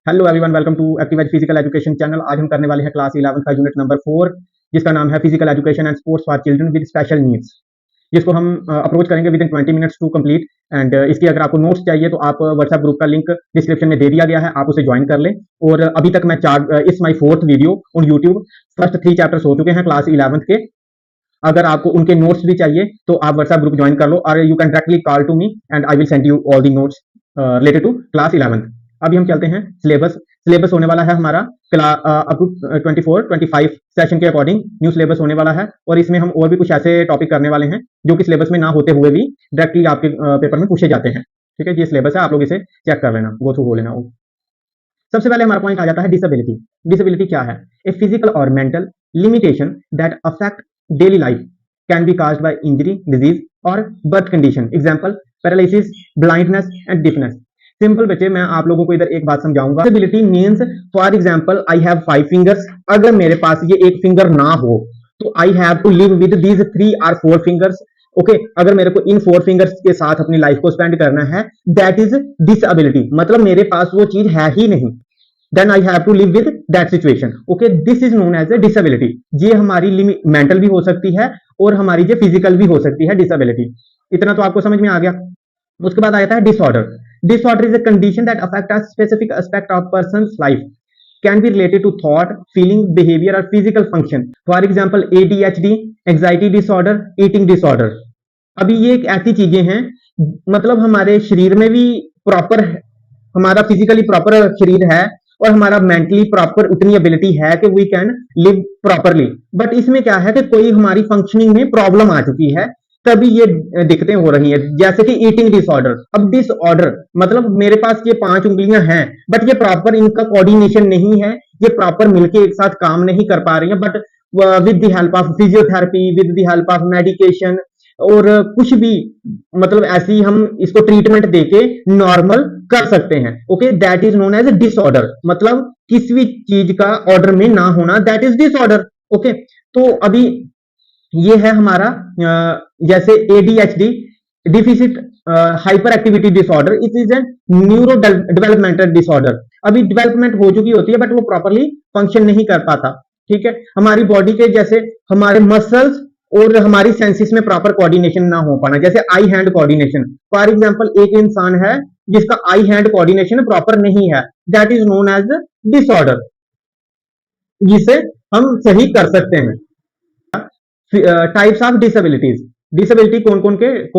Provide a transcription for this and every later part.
Hello everyone, welcome to active age physical education channel. आज हम करने वाले हैं क्लास 11 का यूनिट नंबर 4, जिसका नाम है physical education and sports for children with special needs, जिसको हम अप्रोच करेंगे within 20 minutes to complete. And इसकी अगर आपको नोट्स चाहिए तो आप व्हाट्सएप ग्रुप का लिंक डिस्क्रिप्शन में दे दिया गया है, आप उसे ज्वाइन कर लें। और अभी तक मैं it's my 4th video on YouTube. First 3 chapters हो चुके हैं क्लास 11 के। अगर आपको उनके नोट्स भी चाहिए तो आप व्हाट्सएप ग्रुप ज्वाइन कर लो, और you can directly call to me and I will send you all the notes related to class 11। अभी हम चलते हैं सिलेबस होने वाला है हमारा अप टू 24-25 सेशन के अकॉर्डिंग न्यू सिलेबस होने वाला है। और इसमें हम और भी कुछ ऐसे टॉपिक करने वाले हैं जो कि सिलेबस में ना होते हुए भी डायरेक्टली आपके पेपर में पूछे जाते हैं। ठीक है, ये सिलेबस है, आप लोग इसे चेक कर लेना, गो थ्रू हो लेना। सबसे पहले हमारा पॉइंट आ जाता है डिसेबिलिटी। डिसेबिलिटी क्या है? ए फिजिकल और mental limitation that affect daily life, can be caused by injury, disease और birth condition. Example paralysis, blindness and deafness. Simple बच्चे, मैं आप लोगों को इधर एक बात समझाऊंगा। Disability means, for example, I have 5 fingers. अगर मेरे पास ये एक फिंगर ना हो तो I have to live with these 3 और 4 फिंगर्स। ओके, अगर मेरे को इन 4 फिंगर्स के साथ अपनी लाइफ को स्पेंड करना है, दैट इज डिसेबिलिटी। मतलब मेरे पास वो चीज है ही नहीं, then I have to live with that situation. Okay, this is known as a disability. ये हमारी मेंटल भी हो सकती है और हमारी जो फिजिकल भी हो सकती है डिसेबिलिटी। इतना तो आपको समझ में आ गया। उसके बाद आ जाता है disorder. Disorder is a condition that affect a specific aspect of person's life, can be related to thought, feeling, behaviour और physical function. For example ADHD, anxiety disorder, eating disorder. अभी ये एक ऐसी चीजें हैं, मतलब हमारे शरीर में भी प्रॉपर, हमारा फिजिकली प्रॉपर शरीर है और हमारा मेंटली प्रॉपर उतनी एबिलिटी है कि we can live properly, but इसमें क्या है कि कोई हमारी फंक्शनिंग में प्रॉब्लम आ चुकी है, तभी ये दिक्कतें हो रही है। जैसे कि ईटिंग डिसऑर्डर। अब डिसऑर्डर मतलब मेरे पास ये 5 उंगलियां हैं, बट ये प्रॉपर इनका कोऑर्डिनेशन नहीं है, ये प्रॉपर मिलके एक साथ काम नहीं कर पा रही है। But with the help of physiotherapy, with the help of medication और कुछ भी, मतलब ऐसी हम इसको ट्रीटमेंट देके नॉर्मल कर सकते हैं। Okay, that is known as disorder. मतलब किसी भी चीज का ऑर्डर में ना होना, दैट इज डिसऑर्डर। ओके, तो अभी ये है हमारा जैसे ADHD, deficit hyper activity disorder, it is a neuro developmental disorder. अभी डेवलपमेंट हो चुकी होती है बट वो प्रॉपरली फंक्शन नहीं कर पाता। ठीक है, हमारी बॉडी के जैसे हमारे मसल्स और हमारी सेंसेस में प्रॉपर कोऑर्डिनेशन ना हो पाना, जैसे आई हैंड कोऑर्डिनेशन। फॉर एग्जांपल, एक इंसान है जिसका आई हैंड कोऑर्डिनेशन प्रॉपर नहीं है, that is known as disorder, जिसे हम सही कर सकते हैं। Types of disabilities. डिसेबिलिटी कौन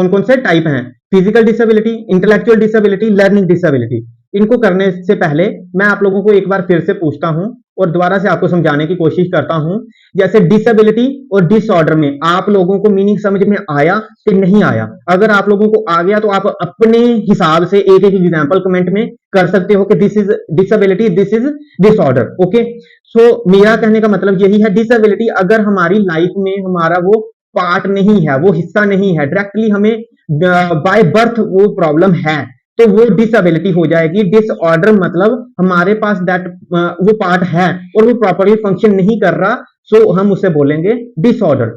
कौन से टाइप हैं? Physical disability, intellectual disability, learning disability. इनको करने से पहले मैं आप लोगों को एक बार फिर से पूछता हूं और दोबारा से आपको समझाने की कोशिश करता हूं। जैसे डिसेबिलिटी और डिसऑर्डर में आप लोगों को मीनिंग समझ में आया कि नहीं आया? अगर आप लोगों को आ गया तो आप अपने हिसाब से एक एक एग्जांपल कमेंट में कर सकते हो कि this is disability, this is disorder. Okay, so मेरा कहने का मतलब यही है, डिसेबिलिटी अगर हमारी लाइफ में हमारा वो पार्ट नहीं है, वो हिस्सा नहीं है, डायरेक्टली हमें बाय बर्थ वो प्रॉब्लम है, तो वो डिसेबिलिटी हो जाएगी। डिसऑर्डर मतलब हमारे पास दैट वो पार्ट है और वो प्रॉपरली फंक्शन नहीं कर रहा, सो हम उसे बोलेंगे डिसऑर्डर।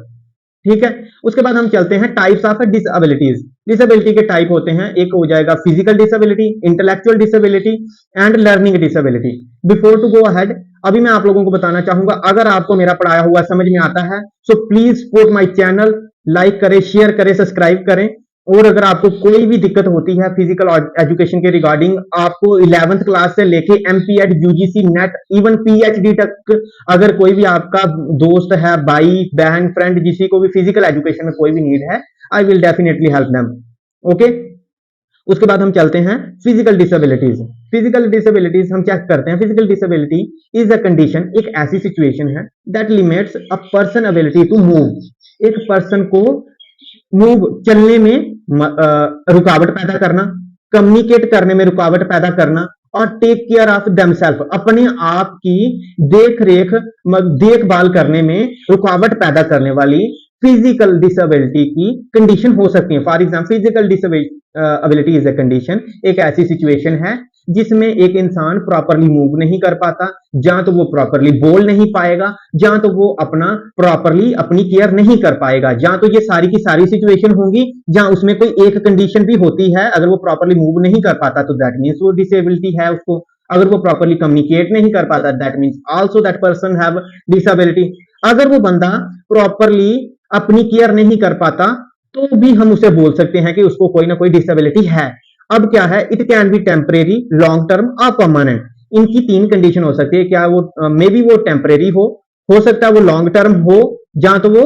ठीक है, उसके बाद हम चलते हैं टाइप्स ऑफ डिसेबिलिटीज। डिसेबिलिटी के टाइप होते हैं, एक हो जाएगा physical disability, intellectual disability and learning disability. Before to go ahead, अभी मैं आप लोगों को बताना चाहूंगा, अगर आपको मेरा पढ़ाया हुआ समझ में आता है so please support my channel, like करें, शेयर करें, सब्सक्राइब करें। और अगर आपको कोई भी दिक्कत होती है फिजिकल एजुकेशन के रिगार्डिंग, आपको 11th क्लास से लेके MPED, UGC, net, even PhD तक, अगर कोई भी आपका दोस्त है, भाई बहन फ्रेंड, जिसी को भी फिजिकल एजुकेशन में कोई भी नीड है, I will definitely help them. Okay, उसके बाद हम चलते हैं फिजिकल डिसेबिलिटीज। फिजिकल डिसेबिलिटीज हम चेक करते हैं। Physical disability is a condition, एक ऐसी सिचुएशन है that limits a person ability to move. एक पर्सन को मूव, चलने में रुकावट पैदा करना, कम्युनिकेट करने में रुकावट पैदा करना और टेक केयर ऑफ देमसेल्फ, अपने आप की देख रेख देखभाल करने में रुकावट पैदा करने वाली फिजिकल डिसेबिलिटी की कंडीशन हो सकती है। For example, physical disability is a condition, एक ऐसी सिचुएशन है जिसमें एक इंसान प्रॉपरली मूव नहीं कर पाता, जहां तो वो प्रॉपरली बोल नहीं पाएगा, जहां तो वो अपना प्रॉपरली अपनी केयर नहीं कर पाएगा, जहां तो ये सारी की सारी सिचुएशन होंगी जहां उसमें कोई एक कंडीशन भी होती है, अगर वो प्रॉपरली मूव नहीं कर पाता तो दैट मीन्स वो डिसेबिलिटी है उसको। अगर वो प्रॉपरली कम्युनिकेट नहीं कर पाता, that means also that person have disability. अगर वो बंदा प्रॉपरली अपनी केयर नहीं कर पाता तो भी हम उसे बोल सकते हैं कि उसको कोई ना कोई डिसेबिलिटी है। अब क्या है, it can be temporary, long term और परमानेंट। इनकी तीन कंडीशन हो सकती है, क्या वो मे बी वो टेम्परेरी हो सकता है वो लॉन्ग टर्म हो, या तो वो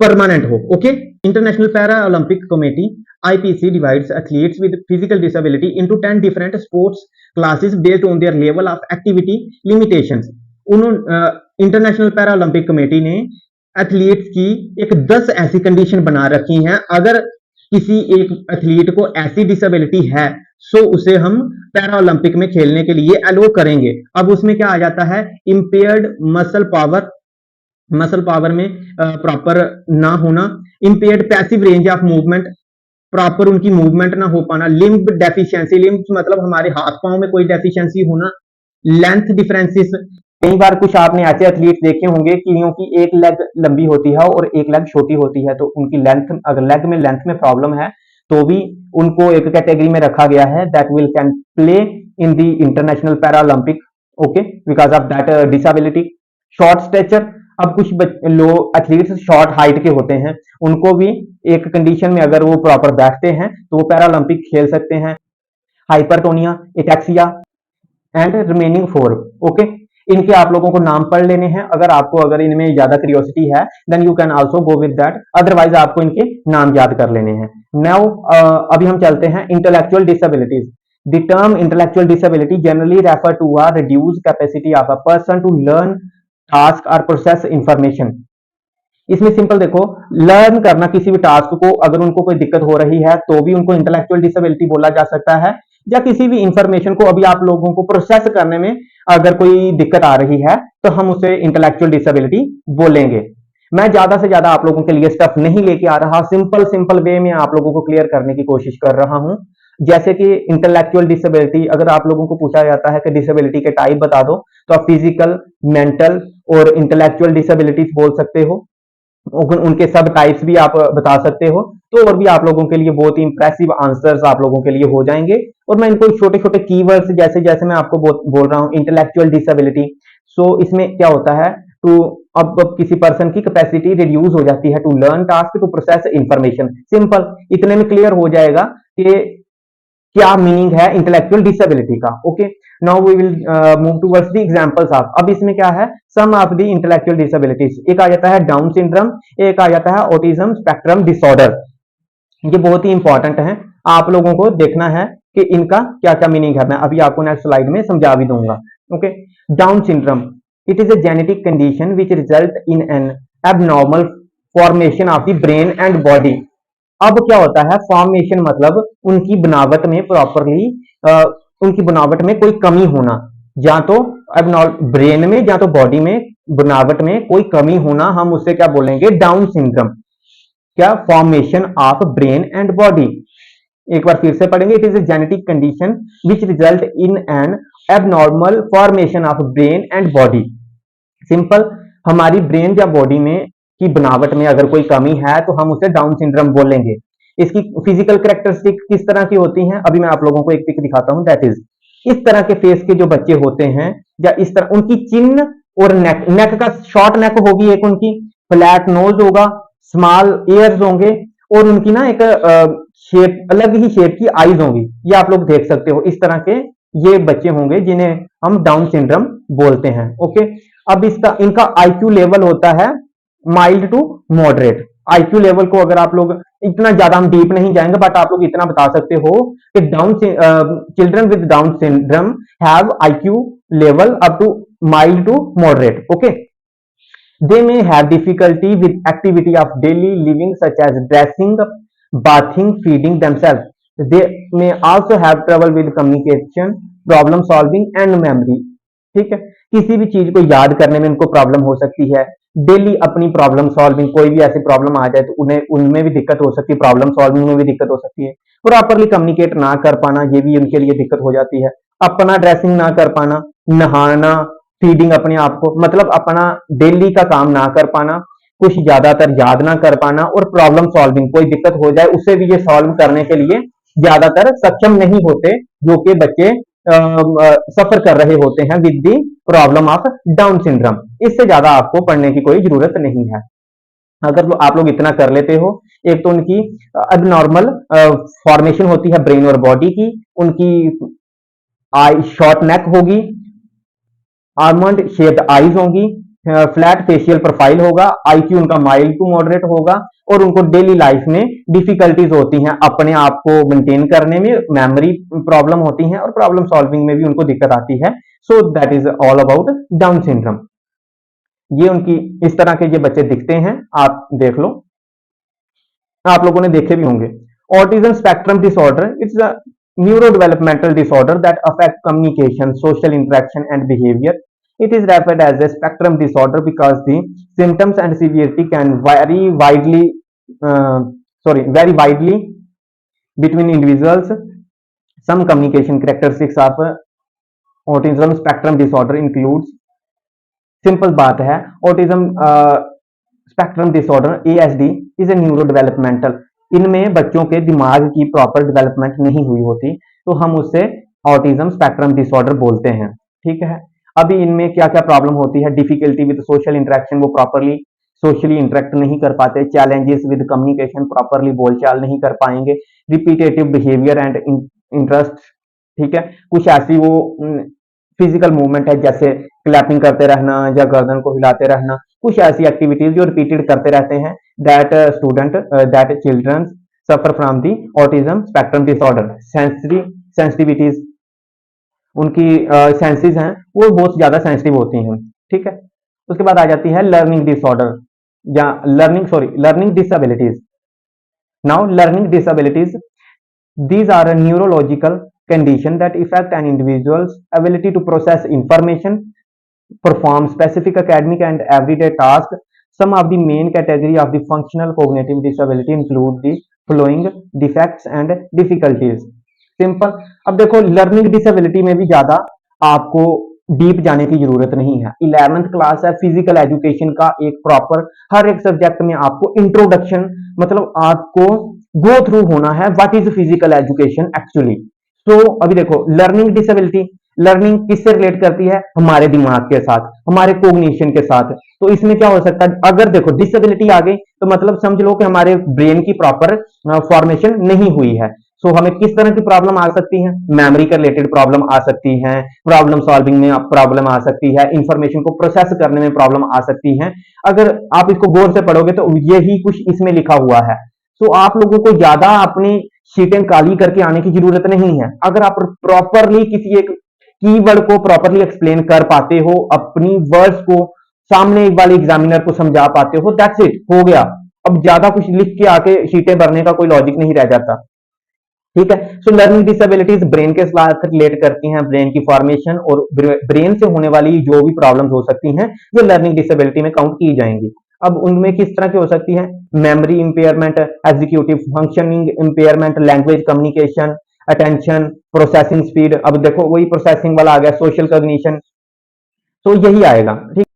परमानेंट हो। Okay, international para Olympic committee IPC divides athletes with physical disability into 10 different sports classes based on their level of activity limitations। उन्होंने इंटरनेशनल पैरा ओलंपिक कमेटी ने एथलीट्स की एक 10 ऐसी कंडीशन बना रखी हैं, अगर किसी एक एथलीट को ऐसी डिसेबिलिटी है सो उसे हम पैरा ओलंपिक में खेलने के लिए अलो करेंगे। अब उसमें क्या आ जाता है, इंपेयर्ड मसल पावर में प्रॉपर ना होना, impaired passive range of movement, proper उनकी मूवमेंट ना हो पाना, लिम्ब डेफिशिएंसी, लिम्ब मतलब हमारे हाथ पांव में कोई डेफिशिएंसी होना, लेंथ डिफरेंसेस। कई बार कुछ आपने ऐसे एथलीट देखे होंगे कि क्योंकि एक लेग लंबी होती है और एक लेग छोटी होती है, तो उनकी लेंथ, अगर लेग में लेंथ में प्रॉब्लम है तो भी उनको एक कैटेगरी में रखा गया है, that will can play in the international para Olympic, okay, because of that disability. Short stature, अब कुछ लोग एथलीट्स शॉर्ट हाइट के होते हैं, उनको भी एक कंडीशन में अगर वो प्रॉपर बैठते हैं तो वो पैरा ओलंपिक खेल सकते हैं। Hypertonia, ataxia and remaining 4, okay. इनके आप लोगों को नाम पढ़ लेने हैं, अगर इनमें ज्यादा क्यूरियोसिटी है then you can also go with that, otherwise आपको इनके नाम याद कर लेने हैं। नाउ अभी हम चलते हैं intellectual disabilities. The term intellectual disability generally refer to a reduced capacity of a person to learn task और प्रोसेस इंफॉर्मेशन। इसमें सिंपल देखो, लर्न करना किसी भी टास्क को, अगर उनको कोई दिक्कत हो रही है तो भी उनको इंटेलेक्चुअल डिसेबिलिटी बोला जा सकता है, या किसी भी इंफॉर्मेशन को अभी आप लोगों को प्रोसेस करने में अगर कोई दिक्कत आ रही है तो हम उसे इंटेलेक्चुअल डिसेबिलिटी बोलेंगे। मैं ज्यादा से ज्यादा आप लोगों के लिए स्टफ नहीं लेके आ रहा, सिंपल वे में आप लोगों को क्लियर करने की कोशिश कर रहा हूं। जैसे कि इंटेलेक्चुअल डिसेबिलिटी, अगर आप लोगों को पूछा जाता है कि डिसेबिलिटी के टाइप बता दो, तो आप फिजिकल, मेंटल और इंटेलेक्चुअल डिसेबिलिटीज बोल सकते हो, उनके सब टाइप्स भी आप बता सकते हो, तो और भी आप लोगों के लिए बहुत ही इंप्रेसिव आंसर्स आप लोगों के लिए हो जाएंगे। और मैं इनको छोटे छोटे कीवर्ड्स जैसे जैसे मैं आपको बोल रहा हूँ, इंटेलेक्चुअल डिसेबिलिटी, सो इसमें क्या होता है, टू अब किसी पर्सन की कैपेसिटी रिड्यूस हो जाती है to learn task, to process information. Simple, इतने में क्लियर हो जाएगा कि क्या मीनिंग है इंटेलेक्चुअल डिसेबिलिटी का। Okay, now we will move towards the examples of. अब इसमें क्या है, some of the intellectual disabilities. एक आ जाता है डाउन सिंड्रोम, एक आ जाता है ऑटिज्म स्पेक्ट्रम डिसऑर्डर। ये बहुत ही इंपॉर्टेंट है, आप लोगों को देखना है कि इनका क्या क्या मीनिंग है। मैं अभी आपको नेक्स्ट स्लाइड में समझा भी दूंगा। Okay, down syndrome, it is a genetic condition which result in an abnormal formation of the brain and body. अब क्या होता है, फॉर्मेशन मतलब उनकी बनावट में प्रॉपरली उनकी बनावट में कोई कमी होना, या तो ब्रेन में या तो बॉडी में बनावट में कोई कमी होना, हम उससे क्या बोलेंगे, डाउन सिंड्रोम। क्या, formation of brain and body. एक बार फिर से पढ़ेंगे, it is a genetic condition which result in an abnormal formation of brain and body. Simple, हमारी ब्रेन या बॉडी में की बनावट में अगर कोई कमी है तो हम उसे डाउन सिंड्रोम बोलेंगे। इसकी फिजिकल कैरेक्टरिस्टिक किस तरह की होती हैं, अभी मैं आप लोगों को एक पिक दिखाता हूं। दैट इज, इस तरह के फेस के जो बच्चे होते हैं, या इस तरह उनकी चिन और नेक का शॉर्ट नेक होगी, एक उनकी फ्लैट नोज होगा, स्मॉल ईयर्स होंगे, और उनकी ना एक शेप, अलग ही शेप की आईज होंगी। ये आप लोग देख सकते हो, इस तरह के ये बच्चे होंगे जिन्हें हम डाउन सिंड्रोम बोलते हैं। ओके, अब इनका IQ लेवल होता है mild to moderate. IQ level को अगर आप लोग, इतना ज्यादा हम डीप नहीं जाएंगे, बट आप लोग इतना बता सकते हो कि children with Down syndrome have IQ level up to mild to moderate. Okay, they may have difficulty with activity of daily living such as dressing, bathing, feeding themselves. They may also have trouble with communication, problem solving and memory. ठीक है, किसी भी चीज को याद करने में उनको प्रॉब्लम हो सकती है, डेली अपनी प्रॉब्लम सॉल्विंग, कोई भी ऐसी प्रॉब्लम आ जाए तो उन्हें उनमें भी दिक्कत हो सकती है, प्रॉब्लम सॉल्विंग में भी दिक्कत हो सकती है। प्रॉपरली कम्युनिकेट ना कर पाना, ये भी उनके लिए दिक्कत हो जाती है। अपना ड्रेसिंग ना कर पाना, नहाना, फीडिंग अपने आप को, मतलब अपना डेली का काम ना कर पाना, कुछ ज्यादातर याद ना कर पाना, और प्रॉब्लम सॉल्विंग, कोई दिक्कत हो जाए उसे भी ये सॉल्व करने के लिए ज्यादातर सक्षम नहीं होते, जो कि बच्चे सफर कर रहे होते हैं with the problem of down syndrome. इससे ज्यादा आपको पढ़ने की कोई जरूरत नहीं है। अगर आप लोग इतना कर लेते हो, एक तो उनकी अबनॉर्मल फॉर्मेशन होती है ब्रेन और बॉडी की, उनकी आई शॉर्ट नेक होगी, आलमंड शेप्ड आईज होंगी, फ्लैट फेशियल प्रोफाइल होगा, आईक्यू उनका माइल्ड टू मॉडरेट होगा, और उनको डेली लाइफ में डिफिकल्टीज होती हैं अपने आप को मेंटेन करने में, मेमोरी प्रॉब्लम होती हैं और प्रॉब्लम सॉल्विंग में भी उनको दिक्कत आती है। So that is all about down syndrome. ये उनकी इस तरह के ये बच्चे दिखते हैं, आप देख लो, आप लोगों ने देखे भी होंगे। Autism spectrum disorder, it's a neurodevelopmental disorder that affect communication, social interaction and behavior. It is referred as a spectrum disorder because the symptoms and severity can uh, vary widely between individuals. Some communication characteristics of autism spectrum disorder includes, simple बात है, autism spectrum disorder ASD is a neuro developmental, इनमें बच्चों के दिमाग की proper development नहीं हुई होती, तो हम उससे ऑटिज्म स्पेक्ट्रम डिसऑर्डर बोलते हैं। ठीक है, अभी इनमें क्या क्या प्रॉब्लम होती है, डिफिकल्टी विद सोशल इंटरेक्शन, वो प्रॉपरली सोशली इंटरेक्ट नहीं कर पाते, चैलेंजेस विद कम्युनिकेशन, प्रॉपरली बोलचाल नहीं कर पाएंगे, रिपीटेटिव बिहेवियर एंड इंटरेस्ट। ठीक है, कुछ ऐसी वो फिजिकल मूवमेंट है जैसे क्लैपिंग करते रहना या गर्दन को हिलाते रहना, कुछ ऐसी एक्टिविटीज जो रिपीटेड करते रहते हैं, that student that children suffer from the autism spectrum disorder. Sensitivities, उनकी सेंसेस हैं वो बहुत ज्यादा सेंसिटिव होती हैं। ठीक है, उसके बाद आ जाती है लर्निंग डिसऑर्डर या learning disabilities. Now learning disabilities, these are a neurological condition that affect an individual's ability to process information, perform specific academic and everyday tasks. Some of the main category of the functional cognitive disability include the following defects and difficulties. Simple, अब देखो learning disability में भी ज्यादा आपको deep जाने की जरूरत नहीं है। 11th क्लास है, फिजिकल एजुकेशन का एक प्रॉपर हर एक सब्जेक्ट में आपको इंट्रोडक्शन, मतलब आपको गो थ्रू होना है what is physical education actually. तो अभी देखो लर्निंग डिसेबिलिटी, लर्निंग किससे रिलेट करती है, हमारे दिमाग के साथ, हमारे कोग्निशन के साथ। तो इसमें क्या हो सकता है, अगर देखो डिसेबिलिटी आ गई तो मतलब समझ लो कि हमारे ब्रेन की प्रॉपर फॉर्मेशन नहीं हुई है। सो हमें किस तरह की प्रॉब्लम आ सकती है, मेमोरी के रिलेटेड प्रॉब्लम आ सकती है, प्रॉब्लम सॉल्विंग में प्रॉब्लम आ सकती है, इंफॉर्मेशन को प्रोसेस करने में प्रॉब्लम आ सकती है। अगर आप इसको गौर से पढ़ोगे तो यही कुछ इसमें लिखा हुआ है। सो आप लोगों को ज्यादा अपनी शीटें काली करके आने की जरूरत नहीं है। अगर आप प्रॉपरली किसी एक कीवर्ड को प्रॉपरली एक्सप्लेन कर पाते हो, अपनी वर्ड्स को सामने वाले एग्जामिनर को समझा पाते हो, दैट्स इट, हो गया। अब ज्यादा कुछ लिख के आके शीटें भरने का कोई लॉजिक नहीं रह जाता। ठीक है, सो लर्निंग डिसेबिलिटीज ब्रेन के साथ रिलेट करती हैं, ब्रेन की फॉर्मेशन और ब्रेन से होने वाली जो भी प्रॉब्लम्स हो सकती हैं वो लर्निंग डिसेबिलिटी में काउंट की जाएंगी। अब उनमें किस तरह की हो सकती है, memory impairment, executive functioning impairment, language communication, attention, processing speed. अब देखो वही प्रोसेसिंग वाला आ गया, सोशल कॉग्निशन, तो यही आएगा। ठीक।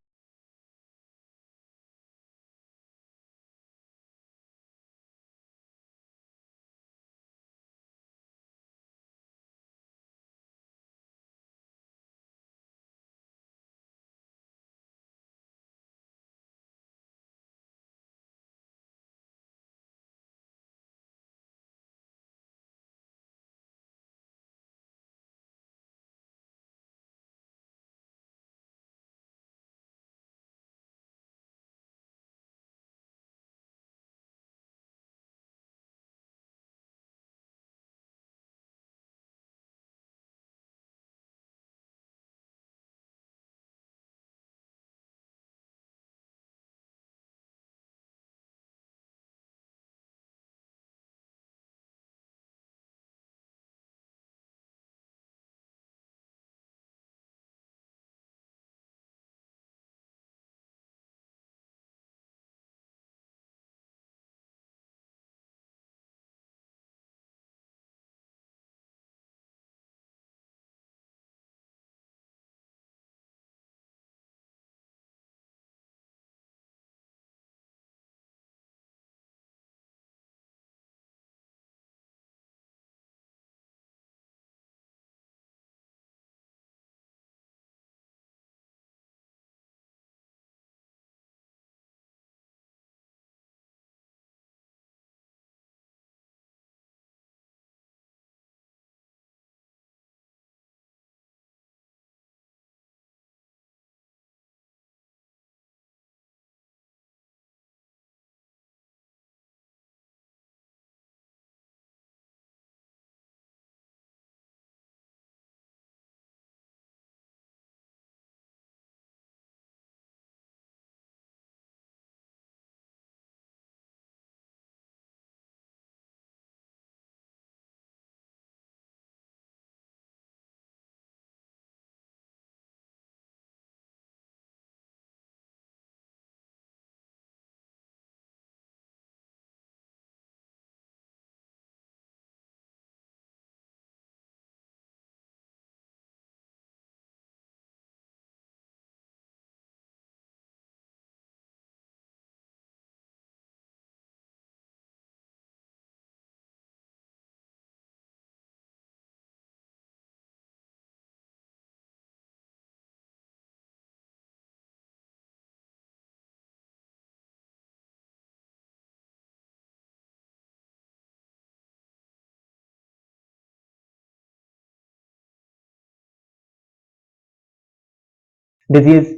Disease,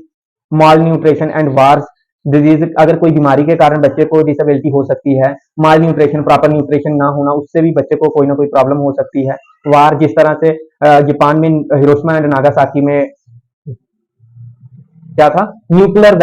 mall nutrition and wars disease, अगर कोई बीमारी के कारण बच्चे को डिसेबिलिटी हो सकती है, माल न्यूट्रिशन, प्रॉपर न्यूट्रिशन ना होना, उससे भी बच्चे को कोई ना कोई प्रॉब्लम हो सकती है। वार, जिस तरह से जापान में हिरोशिमा एंड नागासाकी में क्या था, न्यूक्लियर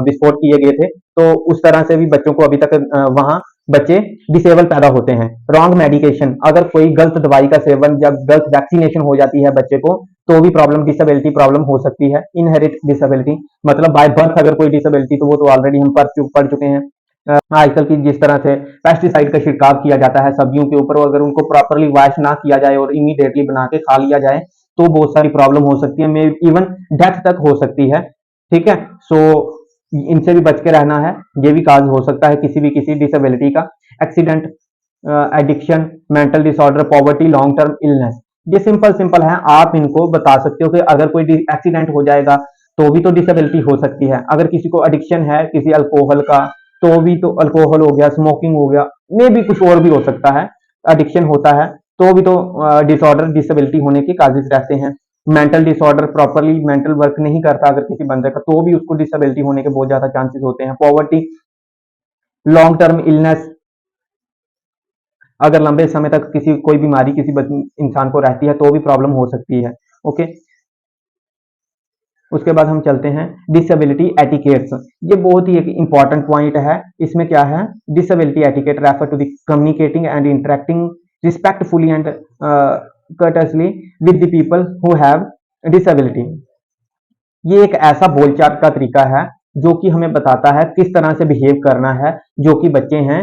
विस्फोट किए गए थे, तो उस तरह से भी बच्चों को अभी तक वहां बच्चे डिसेबल पैदा होते हैं। रॉन्ग मेडिकेशन, अगर कोई गलत दवाई का सेवन या गलत वैक्सीनेशन हो जाती है बच्चे को, तो भी प्रॉब्लम, डिसेबिलिटी प्रॉब्लम हो सकती है। इनहेरिट डिसेबिलिटी, मतलब बाय बर्थ अगर कोई डिसेबिलिटी, तो वो तो ऑलरेडी हम पढ़ चुके हैं। आजकल की जिस तरह से पेस्टिसाइड का छिड़काव किया जाता है सब्जियों के ऊपर, अगर उनको प्रॉपरली वॉश ना किया जाए और इमीडिएटली बना के खा लिया जाए, तो बहुत सारी प्रॉब्लम हो सकती है, मे इवन डेथ तक हो सकती है। ठीक है, सो इनसे भी बच के रहना है, ये भी काज हो सकता है किसी डिसेबिलिटी का। Accident, addiction, mental disorder, poverty, long term illness, ये सिंपल है, आप इनको बता सकते हो कि अगर कोई एक्सीडेंट हो जाएगा तो भी तो डिसेबिलिटी हो सकती है। अगर किसी को एडिक्शन है किसी अल्कोहल का, तो भी तो अल्कोहल हो गया, स्मोकिंग हो गया, मे भी कुछ और भी हो सकता है, एडिक्शन होता है तो भी तो डिसऑर्डर, डिसेबिलिटी होने के काजेज रहते हैं। Mental disorder, properly mental work नहीं करता अगर किसी बंदे का, तो भी उसको डिसेबिलिटी होने के बहुत ज्यादा चांसेस होते हैं। पॉवर्टी, लॉन्ग टर्म इलनेस, अगर लंबे समय तक किसी कोई बीमारी किसी इंसान को रहती है तो भी प्रॉब्लम हो सकती है। ओके, उसके बाद हम चलते हैं डिसेबिलिटी एटिकेट्स। ये बहुत ही एक इंपॉर्टेंट पॉइंट है। इसमें क्या है, disability etiquette refer to the communicating and interacting respectfully and courteously with the people who have disability। ये एक ऐसा बोलचाल का तरीका है जो कि हमें बताता है किस तरह से बिहेव करना है, जो कि बच्चे हैं,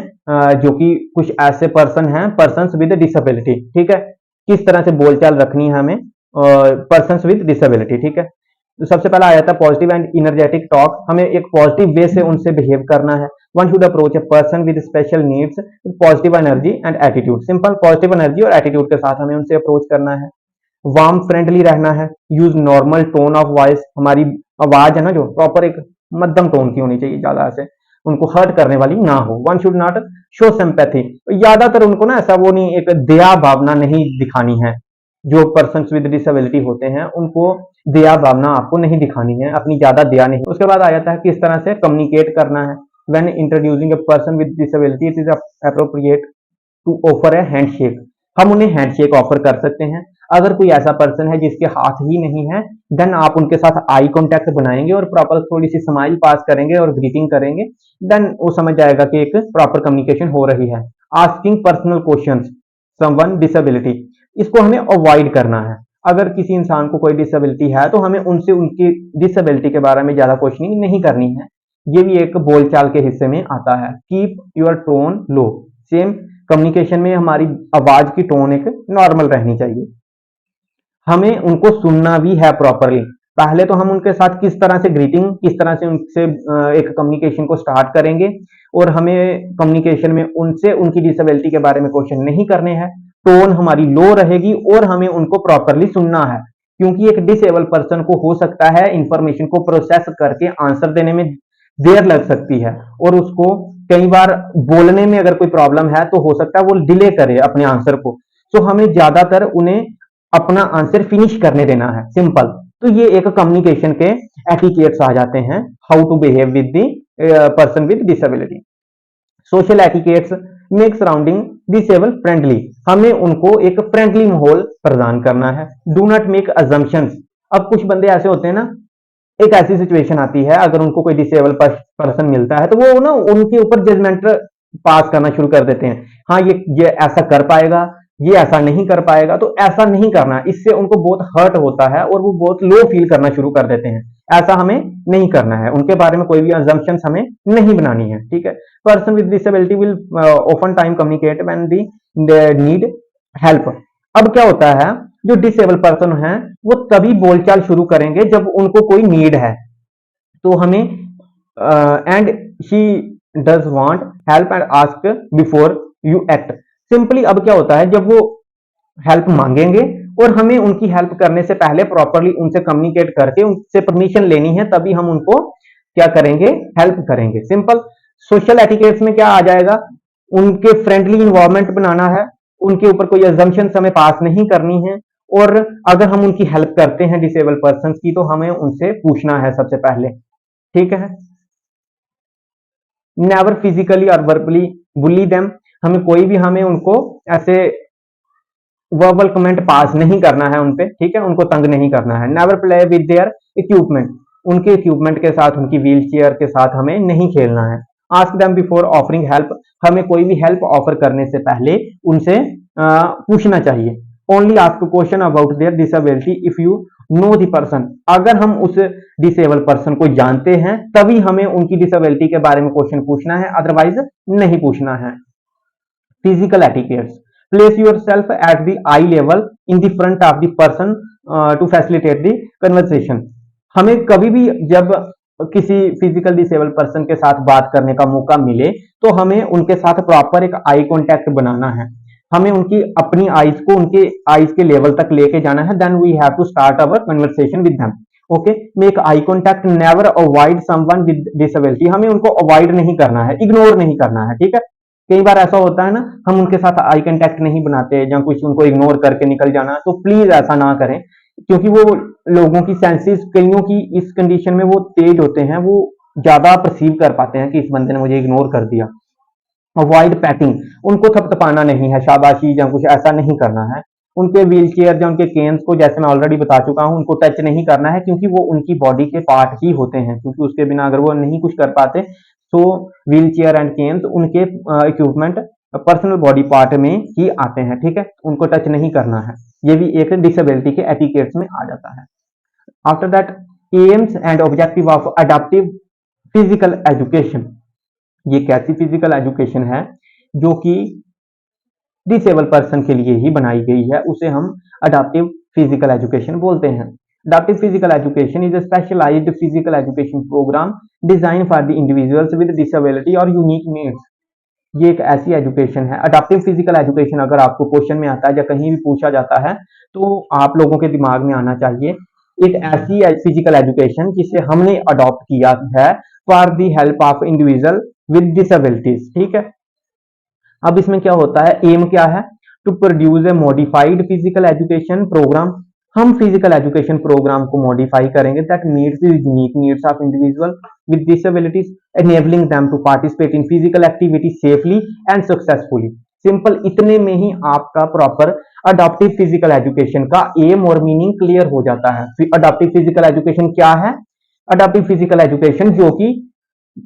जो कि कुछ ऐसे पर्सन हैं, पर्सन्स विद डिसेबिलिटी। ठीक है, किस तरह से बोलचाल रखनी है हमें पर्सन्स विद डिसेबिलिटी। ठीक है, तो सबसे पहला आया था पॉजिटिव एंड इनर्जेटिक टॉक, हमें एक पॉजिटिव वे से उनसे बिहेव करना है। One should approach A person with special needs positive energy and attitude. Simple, positive energy और एटीट्यूड के साथ हमें उनसे अप्रोच करना है। वार्म, फ्रेंडली रहना है। Use normal tone of voice, हमारी आवाज है ना जो प्रॉपर एक मध्यम टोन की होनी चाहिए, ज्यादा ऐसे उनको हर्ट करने वाली ना हो। One should not show sympathy, ज्यादातर उनको ना ऐसा वो नहीं, एक दया भावना नहीं दिखानी है। जो पर्सन विद डिसेबिलिटी होते हैं उनको दया भावना आपको नहीं दिखानी है, अपनी ज्यादा दया नहीं। उसके बाद आ जाता है किस तरह से कम्युनिकेट करना है। When introducing a person with disability it is appropriate to offer a handshake. हम उन्हें हैंडशेक ऑफर कर सकते हैं। अगर कोई ऐसा पर्सन है जिसके हाथ ही नहीं है, देन आप उनके साथ आई कांटेक्ट बनाएंगे और प्रॉपर थोड़ी सी स्माइल पास करेंगे और ग्रीटिंग करेंगे, देन वो समझ जाएगा कि एक प्रॉपर कम्युनिकेशन हो रही है। Asking personal questions someone disability, इसको हमें अवॉइड करना है। अगर किसी इंसान को कोई डिसेबिलिटी है तो हमें उनसे उनकी डिसेबिलिटी के बारे में ज्यादा क्वेश्चनिंग नहीं करनी है। ये भी एक बोलचाल के हिस्से में आता है। Keep your tone low, same communication में हमारी आवाज की टोन एक नॉर्मल रहनी चाहिए। हमें उनको सुनना भी है प्रॉपरली। पहले तो हम उनके साथ किस तरह से ग्रीटिंग, किस तरह से उनसे एक कम्युनिकेशन को स्टार्ट करेंगे, और हमें कम्युनिकेशन में उनसे उनकी डिसेबिलिटी के बारे में क्वेश्चन नहीं करने हैं। टोन हमारी लो रहेगी और हमें उनको प्रॉपरली सुनना है, क्योंकि एक डिसेबल पर्सन को हो सकता है इंफॉर्मेशन को प्रोसेस करके आंसर देने में देर लग सकती है, और उसको कई बार बोलने में अगर कोई प्रॉब्लम है तो हो सकता है वो डिले करे अपने आंसर को। तो हमें ज्यादातर उन्हें अपना आंसर फिनिश करने देना है, सिंपल। तो ये एक कम्युनिकेशन के एटिकेट्स आ जाते हैं, how to behave with the person with disability. Social etiquettes make surrounding disable friendly, हमें उनको एक फ्रेंडली माहौल प्रदान करना है। डू नॉट मेक अजम्पशंस, अब कुछ बंदे ऐसे होते हैं ना, एक ऐसी सिचुएशन आती है अगर उनको कोई डिसेबल पर्सन मिलता है तो वो ना उनके ऊपर जजमेंट पास करना शुरू कर देते हैं। हाँ, ये ऐसा कर पाएगा, ये ऐसा नहीं कर पाएगा, तो ऐसा नहीं करना, इससे उनको बहुत हर्ट होता है और वो बहुत लो फील करना शुरू कर देते हैं। ऐसा हमें नहीं करना है, उनके बारे में कोई भी अजम्पशंस हमें नहीं बनानी है। ठीक है, person with disability will often time communicate when they need help. अब क्या होता है, जो डिसेबल पर्सन है वो तभी बोलचाल शुरू करेंगे जब उनको कोई नीड है। तो हमें and she does want help and ask before you act. Simply अब क्या होता है, जब वो हेल्प मांगेंगे और हमें उनकी हेल्प करने से पहले प्रॉपरली उनसे कम्युनिकेट करके उनसे परमिशन लेनी है, तभी हम उनको क्या करेंगे, हेल्प करेंगे। सिंपल। सोशल एटिकेट्स में क्या आ जाएगा, उनके फ्रेंडली इन्वायरमेंट बनाना है, उनके ऊपर कोई अजम्पशन हमें पास नहीं करनी है, और अगर हम उनकी हेल्प करते हैं डिसेबल पर्सन की, तो हमें उनसे पूछना है सबसे पहले, ठीक है। नेवर फिजिकली और वर्बली बुली देम, हमें कोई भी हमें उनको ऐसे वर्बल कमेंट पास नहीं करना है उनपे, ठीक है, उनको तंग नहीं करना है। Never play with their equipment, उनके इक्विपमेंट के साथ, उनकी व्हील चेयर के साथ हमें नहीं खेलना है। Ask them before offering help, हमें कोई भी हेल्प ऑफर करने से पहले उनसे पूछना चाहिए। Only ask question about their disability if you know the person, अगर हम उस डिसेबल पर्सन को जानते हैं तभी हमें उनकी डिसेबिलिटी के बारे में क्वेश्चन पूछना है, अदरवाइज नहीं पूछना है। Physical etiquettes, place yourself at the eye level in the front of the person to facilitate the conversation, हमें कभी भी जब किसी फिजिकल डिसेबल पर्सन के साथ बात करने का मौका मिले तो हमें उनके साथ प्रॉपर एक आई कांटेक्ट बनाना है, हमें उनकी अपनी आईज को उनके आईज के लेवल तक लेके जाना है। Then we have to start our conversation with them, okay. Make eye contact, never avoid someone with disability, हमें उनको अवॉइड नहीं करना है, इग्नोर नहीं करना है, ठीक है। कई बार ऐसा होता है ना, हम उनके साथ आई कांटेक्ट नहीं बनाते या कुछ उनको इग्नोर करके निकल जाना, तो प्लीज ऐसा ना करें, क्योंकि वो लोगों की सेंसेस कईयों की इस कंडीशन में वो तेज होते हैं, वो ज्यादा परसीव कर पाते हैं कि इस बंदे ने मुझे इग्नोर कर दिया। अवॉइड पैटिंग, उनको थपथपाना नहीं है, शाबाशी या कुछ ऐसा नहीं करना है। उनके व्हील चेयर या उनके केन्स को, जैसे मैं ऑलरेडी बता चुका हूं, उनको टच नहीं करना है, क्योंकि वो उनकी बॉडी के पार्ट ही होते हैं, क्योंकि उसके बिना अगर वो नहीं कुछ कर पाते तो व्हील चेयर एंड केन्स उनके इक्विपमेंट पर्सनल बॉडी पार्ट में ही आते हैं, ठीक है, उनको टच नहीं करना है। ये भी एक डिसेबिलिटी के एटिकेट्स में आ जाता है। After that, AIIMS and objective of adaptive physical education, ये कैसी फिजिकल एजुकेशन है जो कि डिसेबल पर्सन के लिए ही बनाई गई है, उसे हम अडैप्टिव फिजिकल एजुकेशन बोलते हैं। Adaptive physical education is a specialized physical education program design for the individuals with disability और यूनिक नीड्स, ये एक ऐसी एजुकेशन है। अडैप्टिव फिजिकल एजुकेशन अगर आपको क्वेश्चन में आता है या कहीं भी पूछा जाता है तो आप लोगों के दिमाग में आना चाहिए एक ऐसी फिजिकल एजुकेशन जिसे हमने अडॉप्ट किया है for the help of individual with disabilities, ठीक है। अब इसमें क्या होता है, एम क्या है, to produce a modified physical education program, हम फिजिकल एजुकेशन प्रोग्राम को मॉडिफाई करेंगे that meets the unique needs of individual with disabilities, enabling them to participate in physical activity safely and successfully. Simple इतने में ही आपका proper adoptive physical education का aim और meaning clear हो जाता है। अडॉप्टिव फिजिकल एजुकेशन क्या है, अडॉप्टिव फिजिकल एजुकेशन जो कि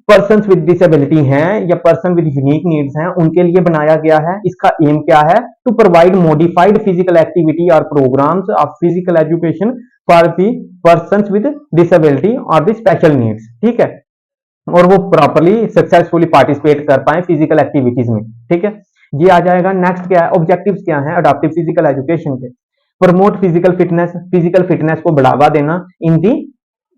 पर्सन विद डिसेबिलिटी हैं या पर्सन विद यूनिक नीड्स हैं उनके लिए बनाया गया है। इसका एम क्या है, to provide modified physical activity और programmes of physical education for the person with disability और द स्पेशल नीड्स, ठीक है, और वो प्रॉपरली सक्सेसफुली पार्टिसिपेट कर पाए फिजिकल एक्टिविटीज में, ठीक है। ये आ जाएगा। नेक्स्ट क्या है, ऑब्जेक्टिव्स क्या है अडॉप्टिव फिजिकल एजुकेशन के, promote physical fitness, physical fitness को बढ़ावा देना in the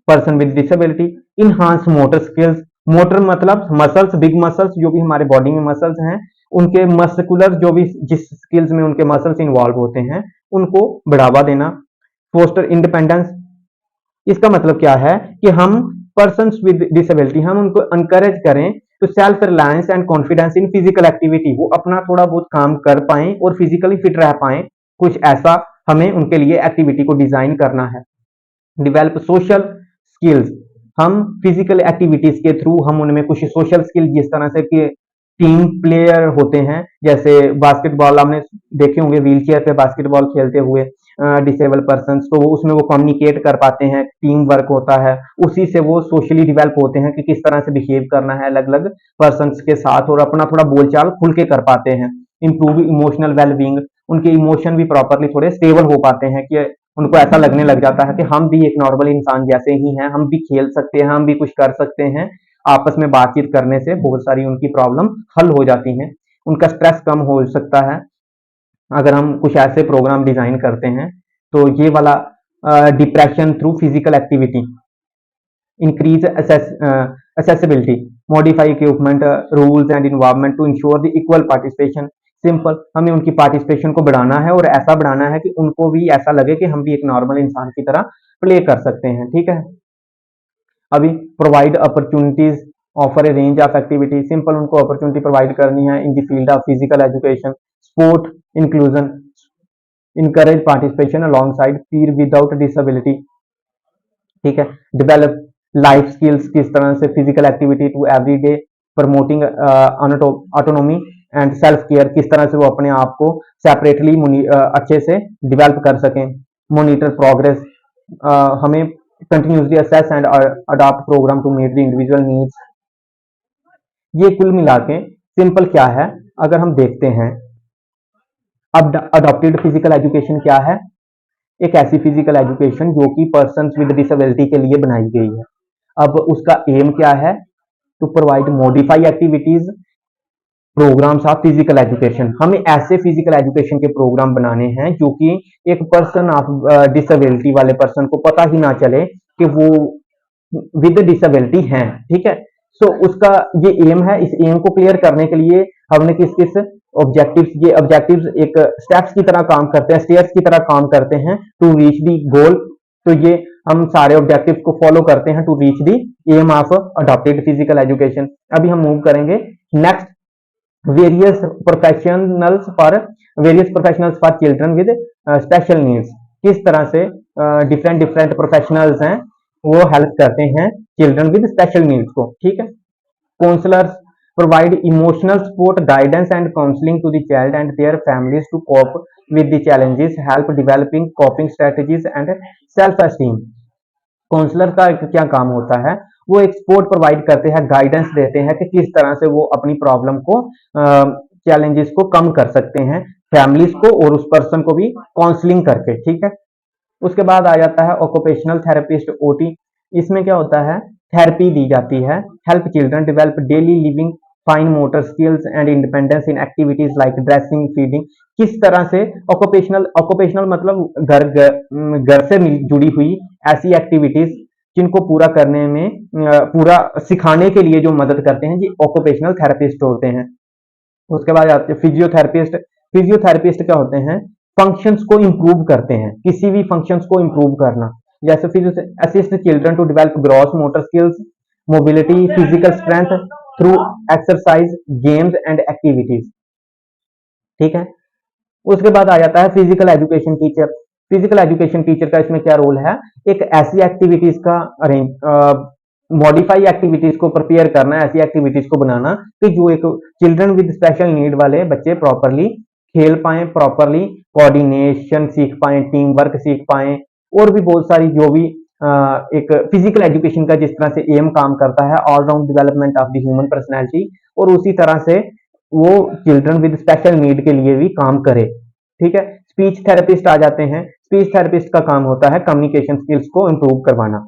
person with disability, enhance motor skills, motor मतलब मसल्स, बिग मसल्स जो भी हमारे बॉडी में मसल्स हैं उनके मस्कुलर जो भी जिस स्किल्स में उनके मसल्स इन्वॉल्व होते हैं उनको बढ़ावा देना। फोस्टर इंडिपेंडेंस, इसका मतलब क्या है कि हम पर्सन विद डिसेबिलिटी हम उनको एनकरेज करें तो self reliance and confidence in physical activity, वो अपना थोड़ा बहुत काम कर पाए और फिजिकली फिट रह पाए, कुछ ऐसा हमें उनके लिए एक्टिविटी को डिजाइन करना है। डिवेल्प सोशल स्किल्स, हम फिजिकल एक्टिविटीज के थ्रू हम उनमें कुछ सोशल स्किल, जिस तरह से कि टीम प्लेयर होते हैं, जैसे बास्केटबॉल आपने देखे होंगे, व्हील चेयर पे बास्केटबॉल खेलते हुए डिसेबल पर्सन, तो वो उसमें वो कम्युनिकेट कर पाते हैं, टीम वर्क होता है, उसी से वो सोशली डिवेल्प होते हैं कि किस तरह से बिहेव करना है अलग अलग पर्सन के साथ और अपना थोड़ा बोलचाल खुल के कर पाते हैं। इंप्रूव इमोशनल वेलबींग, उनके इमोशन भी प्रॉपरली थोड़े स्टेबल हो पाते हैं कि उनको ऐसा लगने लग जाता है कि हम भी एक नॉर्मल इंसान जैसे ही हैं, हम भी खेल सकते हैं, हम भी कुछ कर सकते हैं। आपस में बातचीत करने से बहुत सारी उनकी प्रॉब्लम हल हो जाती हैं, उनका स्ट्रेस कम हो सकता है अगर हम कुछ ऐसे प्रोग्राम डिजाइन करते हैं। तो ये वाला depression through physical activity, increase accessibility, modify equipment, rules and environment to ensure the equal participation। Simple, हमें उनकी पार्टिसिपेशन को बढ़ाना है और ऐसा बढ़ाना है कि उनको भी ऐसा लगे कि हम भी एक नॉर्मल इंसान की तरह प्ले कर सकते हैं, ठीक है। अभी provide opportunities, offer a range of activity, simple उनको अपॉर्चुनिटी प्रोवाइड करनी है in the field of physical education, sport inclusion, encourage participation alongside peer without disability, ठीक है। डेवलप लाइफ स्किल्स, किस तरह से physical activity to everyday, promoting autonomy and self care, किस तरह से वो अपने आप को सेपरेटली अच्छे से डेवलप कर सकें। मोनिटर प्रोग्रेस, हमें continuously assess and adopt program to meet the individual needs. ये कुल मिला के सिंपल क्या है, अगर हम देखते हैं अब अडॉप्टेड फिजिकल एजुकेशन क्या है, एक ऐसी फिजिकल एजुकेशन जो कि पर्सन्स विद डिसेबिलिटी के लिए बनाई गई है। अब उसका एम क्या है, to provide modify activities programs of physical education. हमें ऐसे फिजिकल एजुकेशन के प्रोग्राम बनाने हैं जो कि एक पर्सन ऑफ डिसेबिलिटी वाले पर्सन को पता ही ना चले कि वो विद डिसेबिलिटी हैं, ठीक है। सो उसका ये एम है। इस एम को क्लियर करने के लिए हमने किस किस ऑब्जेक्टिव्स, ये ऑब्जेक्टिव्स एक स्टेप्स की तरह काम करते हैं, स्टेयर्स की तरह काम करते हैं टू रीच दी गोल। तो ये हम सारे ऑब्जेक्टिव्स को फॉलो करते हैं to reach the aim of adopted physical education. अभी हम मूव करेंगे next, various professionals for children with special needs. किस तरह से डिफरेंट डिफरेंट प्रोफेशनल्स हैं वो हेल्प करते हैं चिल्ड्रन विद स्पेशल नीड्स को, ठीक है। Counsellors provide emotional support, guidance and counselling to the child and their families to cope with the challenges, help developing coping strategies and self esteem. Counsellor का क्या काम होता है, वो एक सपोर्ट प्रोवाइड करते हैं, गाइडेंस देते हैं कि किस तरह से वो अपनी प्रॉब्लम को, चैलेंजेस को कम कर सकते हैं, फैमिलीज को और उस पर्सन को भी काउंसलिंग करके, ठीक है। उसके बाद आ जाता है ऑक्यूपेशनल थेरेपिस्ट, ओटी। इसमें क्या होता है, थेरेपी दी जाती है, help children develop daily living fine motor skills and independence in activities like dressing, feeding. किस तरह से ऑक्यूपेशनल मतलब घर से जुड़ी हुई ऐसी एक्टिविटीज जिनको पूरा करने में, पूरा सिखाने के लिए जो मदद करते हैं, ये ऑक्यूपेशनल थेरेपिस्ट होते हैं। उसके बाद आते हैं फिजियोथेरेपिस्ट। फिजियोथेरेपिस्ट क्या होते हैं, फंक्शंस को इंप्रूव करते हैं, किसी भी फंक्शंस को इंप्रूव करना, जैसे physio assist children to develop gross motor skills, mobility, physical strength through exercise, games and activities, ठीक है। उसके बाद आ जाता है physical education teacher. Physical education teacher का इसमें क्या रोल है, एक ऐसी एक्टिविटीज का अरेंज, मॉडिफाई एक्टिविटीज को प्रिपेयर करना, ऐसी एक्टिविटीज को बनाना कि जो एक चिल्ड्रन विद स्पेशल नीड वाले बच्चे प्रॉपरली खेल पाए, प्रॉपरली कोऑर्डिनेशन सीख पाए, टीम वर्क सीख पाए, और भी बहुत सारी जो भी एक फिजिकल एजुकेशन का जिस तरह से एम काम करता है, all round development of the human personality, और उसी तरह से वो चिल्ड्रन विद स्पेशल नीड के लिए भी काम करे, ठीक है। स्पीच थेरेपिस्ट आ जाते हैं। स्पीच थेरेपिस्ट का काम होता है कम्युनिकेशन स्किल्स को इंप्रूव करवाना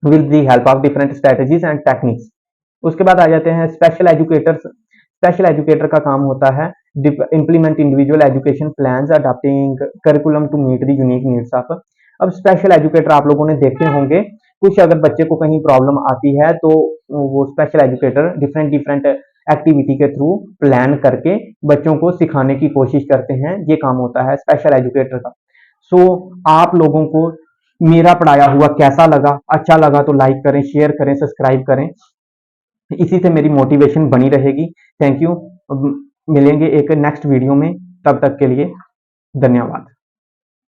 with the help of different strategies and techniques. उसके बाद आ जाते हैं स्पेशल एजुकेटर्स। स्पेशल एजुकेटर का काम होता है implement individual education plans, adopting curriculum to meet the unique needs of. अब स्पेशल एजुकेटर आप लोगों ने देखे होंगे, कुछ अगर बच्चे को कहीं प्रॉब्लम आती है तो वो special educator different different activity के थ्रू प्लान करके बच्चों को सिखाने की कोशिश करते हैं, ये काम होता है स्पेशल एजुकेटर का। सो आप लोगों को मेरा पढ़ाया हुआ कैसा लगा, अच्छा लगा तो लाइक करें, शेयर करें, सब्सक्राइब करें, इसी से मेरी मोटिवेशन बनी रहेगी। Thank you. मिलेंगे एक नेक्स्ट वीडियो में, तब तक के लिए धन्यवाद।